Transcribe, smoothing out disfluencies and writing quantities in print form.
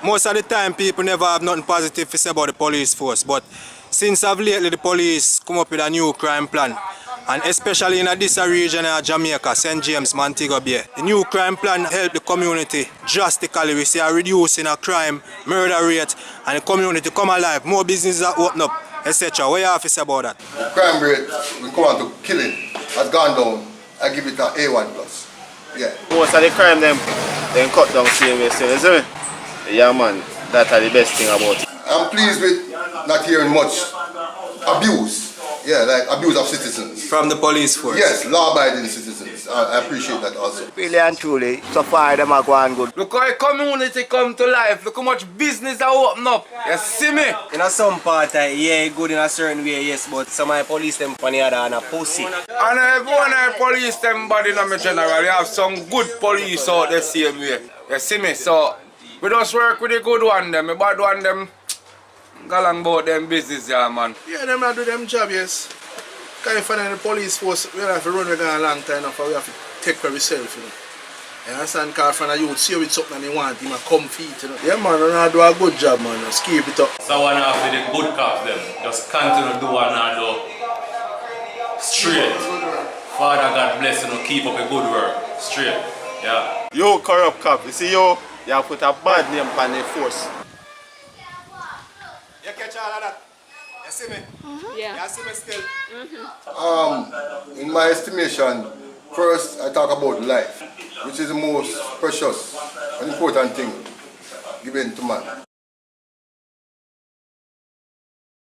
Most of the time people never have nothing positive to say about the police force, but since of lately the police come up with a new crime plan, and especially in this region of Jamaica, St. James, Montego Bay, the new crime plan help the community drastically. We see a reducing of crime, murder rate, and the community come alive, more businesses are open up, etc. What you have to say about that? The crime rate, when come on to killing, has gone down. I give it an A1 plus. Yeah. Most of the crime them cut down same way still, isn't it? Yeah man, that's the best thing about it. I'm pleased with not hearing much abuse. Yeah, like abuse of citizens. From the police force? Yes, law-abiding citizens. I appreciate that also. Really and truly, so far them are going good. Look how the community come to life. Look how much business are open up. You see me? In some part, yeah, good in a certain way, yes, but some of the police them on the other and a pussy. And everyone in the police them body in my general, you have some good police out the same way. You see me? So we just work with the good one them, the bad one them. Go along about them business, yeah, man. Yeah, them not do them job, yes. Because if I the police force, we have to run a long time enough, we have to take care of ourselves, you know. You understand? Because from the youth, see with something they want, him come feet, you know. Yeah, man, they do a good job, man. Just keep it up. So one after the good cops, them, just continue to do what they do straight. Father God bless you, keep up a good work, straight, yeah. You corrupt cop, you see you have put a bad name on the force. You catch all of that? You see me? Yeah. You see me still? In my estimation, first I talk about life, which is the most precious and important thing given to man.